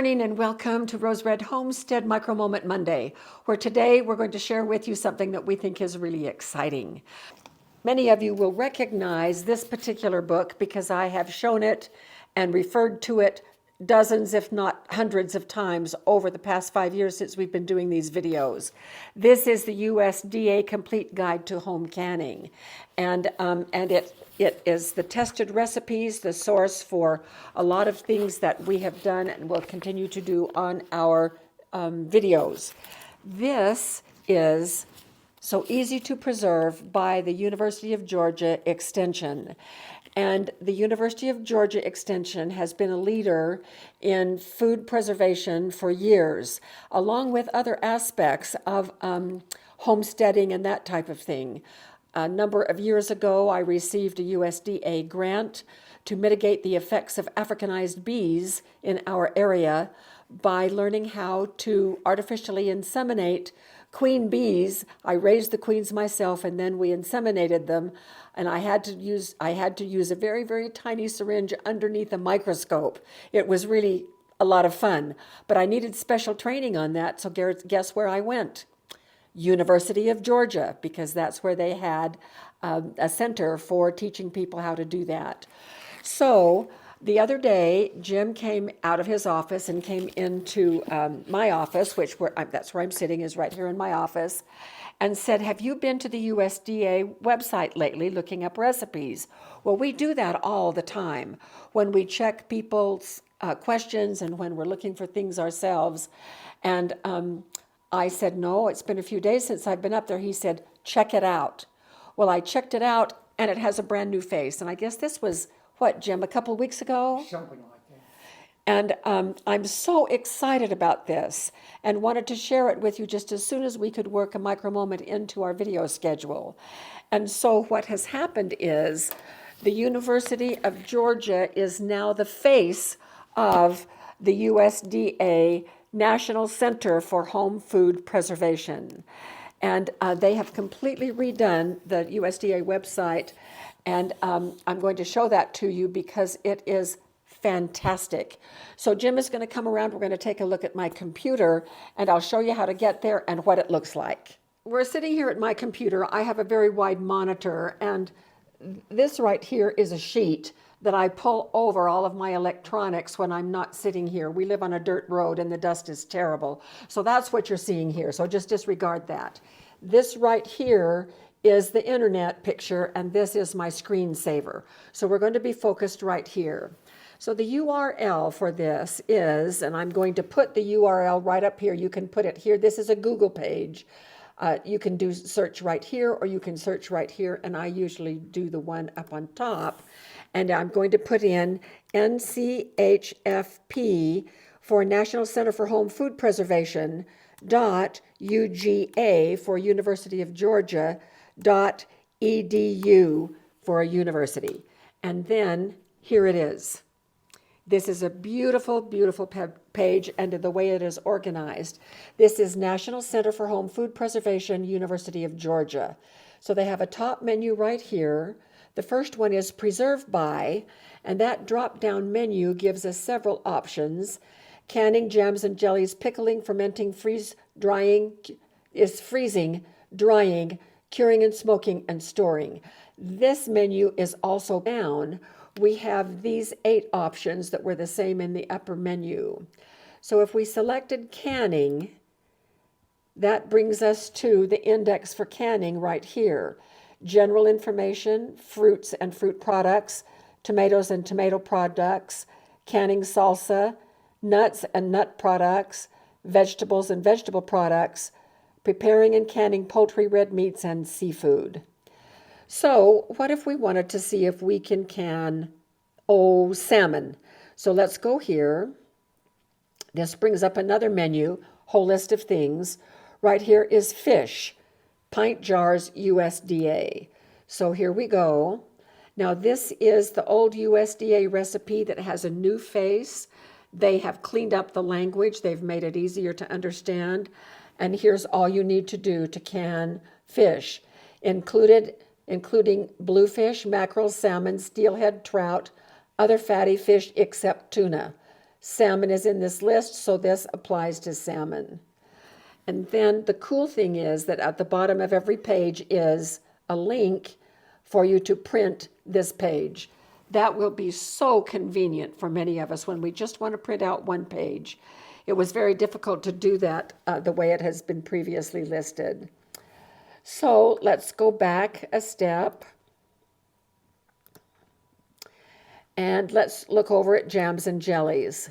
morning and welcome to Rose Red Homestead Micro Moment Monday, where today we're going to share with you something that we think is really exciting. Many of you will recognize this particular book because I have shown it and referred to it dozens, if not hundreds of times over the past 5 years since we've been doing these videos. This is the USDA Complete Guide to Home Canning. And it is the tested recipes, the source for a lot of things that we have done and will continue to do on our videos. This is So Easy to Preserve by the University of Georgia Extension. And the University of Georgia Extension has been a leader in food preservation for years, along with other aspects of homesteading and that type of thing. A number of years ago, I received a USDA grant to mitigate the effects of Africanized bees in our area by learning how to artificially inseminate queen bees. I raised the queens myself, and then we inseminated them, and I had to use a very, very tiny syringe underneath a microscope. It was really a lot of fun, but I needed special training on that, so guess where I went? University of Georgia, because that's where they had a center for teaching people how to do that. So the other day, Jim came out of his office and came into my office, that's where I'm sitting, is right here in my office, and said, "Have you been to the USDA website lately looking up recipes?" Well, we do that all the time when we check people's questions and when we're looking for things ourselves. And I said, "No, it's been a few days since I've been up there." He said, "Check it out." Well, I checked it out, and it has a brand new face. And I guess this was, what, Jim, a couple of weeks ago? Something like that. And I'm so excited about this and wanted to share it with you just as soon as we could work a micro moment into our video schedule. And so what has happened is the University of Georgia is now the face of the USDA National Center for Home Food Preservation. And they have completely redone the USDA website, and I'm going to show that to you because it is fantastic. So Jim is going to come around. We're going to take a look at my computer, and I'll show you how to get there and what it looks like. We're sitting here at my computer. I have a very wide monitor, and this right here is a sheet that I pull over all of my electronics when I'm not sitting here. We live on a dirt road and the dust is terrible. So that's what you're seeing here. So just disregard that. This right here is the internet picture, and this is my screensaver. So we're going to be focused right here. So the URL for this is, and I'm going to put the URL right up here. You can put it here. This is a Google page. You can do search right here, or you can search right here, and I usually do the one up on top. And I'm going to put in NCHFP for National Center for Home Food Preservation .UGA for University of Georgia .edu for a university. And then here it is. This is a beautiful, beautiful page, and the way it is organized. This is National Center for Home Food Preservation, University of Georgia. So they have a top menu right here. The first one is Preserve By, and that drop-down menu gives us several options. Canning, jams and jellies, pickling, fermenting, freezing, drying, curing and smoking, and storing. This menu is also down. We have these 8 options that were the same in the upper menu. So if we selected canning, that brings us to the index for canning right here. General information, fruits and fruit products, tomatoes and tomato products, canning salsa, nuts and nut products, vegetables and vegetable products, preparing and canning poultry, red meats, and seafood. So what if we wanted to see if we can can, salmon? So let's go here. This brings up another menu, whole list of things. Right here is fish, pint jars, USDA. So here we go. Now this is the old USDA recipe that has a new face. They have cleaned up the language. They've made it easier to understand. And here's all you need to do to can fish, including bluefish, mackerel, salmon, steelhead, trout, other fatty fish except tuna. Salmon is in this list, so this applies to salmon. And then the cool thing is that at the bottom of every page is a link for you to print this page. That will be so convenient for many of us when we just want to print out one page. It was very difficult to do that the way it has been previously listed. So let's go back a step. And let's look over at jams and jellies.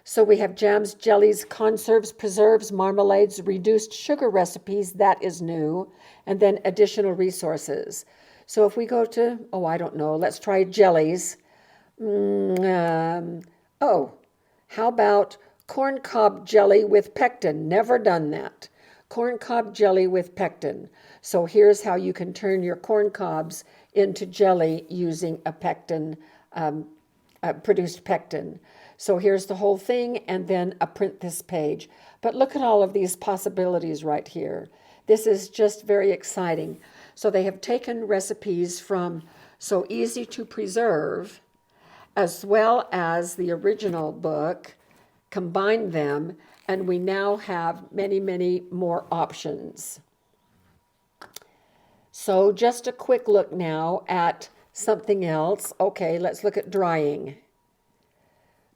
So we have jams, jellies, conserves, preserves, marmalades, reduced sugar recipes, that is new, and then additional resources. So if we go to, I don't know, let's try jellies. How about corn cob jelly with pectin? Never done that. Corn cob jelly with pectin. So here's how you can turn your corn cobs into jelly using a pectin, produced pectin. So here's the whole thing, and then a print this page. But look at all of these possibilities right here. This is just very exciting. So they have taken recipes from So Easy to Preserve, as well as the original book, combined them, and we now have many, many more options. So just a quick look now at something else. Okay, let's look at drying.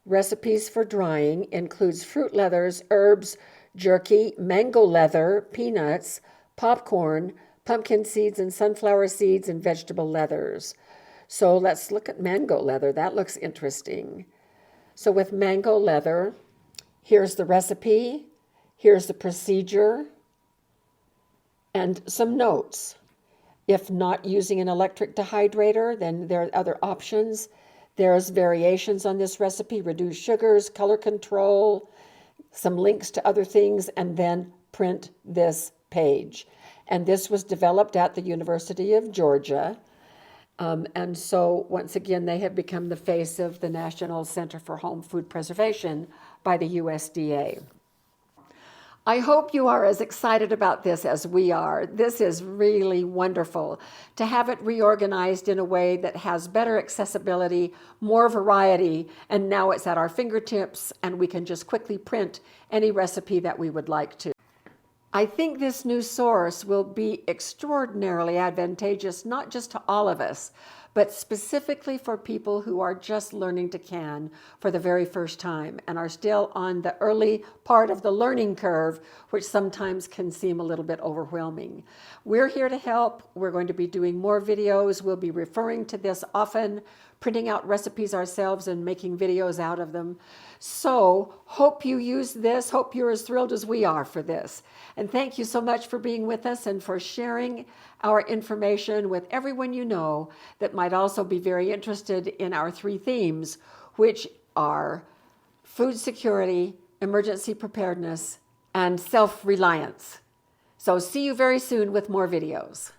Recipes for drying includes fruit leathers, herbs, jerky, mango leather, peanuts, popcorn, pumpkin seeds and sunflower seeds, and vegetable leathers. So let's look at mango leather. That looks interesting. So with mango leather, here's the recipe, here's the procedure, and some notes. If not using an electric dehydrator, then there are other options. There's variations on this recipe, reduced sugars, color control, some links to other things, and then print this page. And this was developed at the University of Georgia. And so once again, they have become the face of the National Center for Home Food Preservation by the USDA. I hope you are as excited about this as we are. This is really wonderful to have it reorganized in a way that has better accessibility, more variety, and now it's at our fingertips and we can just quickly print any recipe that we would like to. I think this new source will be extraordinarily advantageous, not just to all of us, but specifically for people who are just learning to can for the very first time and are still on the early part of the learning curve, which sometimes can seem a little bit overwhelming. We're here to help. We're going to be doing more videos. We'll be referring to this often, printing out recipes ourselves and making videos out of them. So hope you use this. Hope you're as thrilled as we are for this. And thank you so much for being with us and for sharing our information with everyone you know that might also be very interested in our three themes, which are food security, emergency preparedness, and self-reliance. So see you very soon with more videos.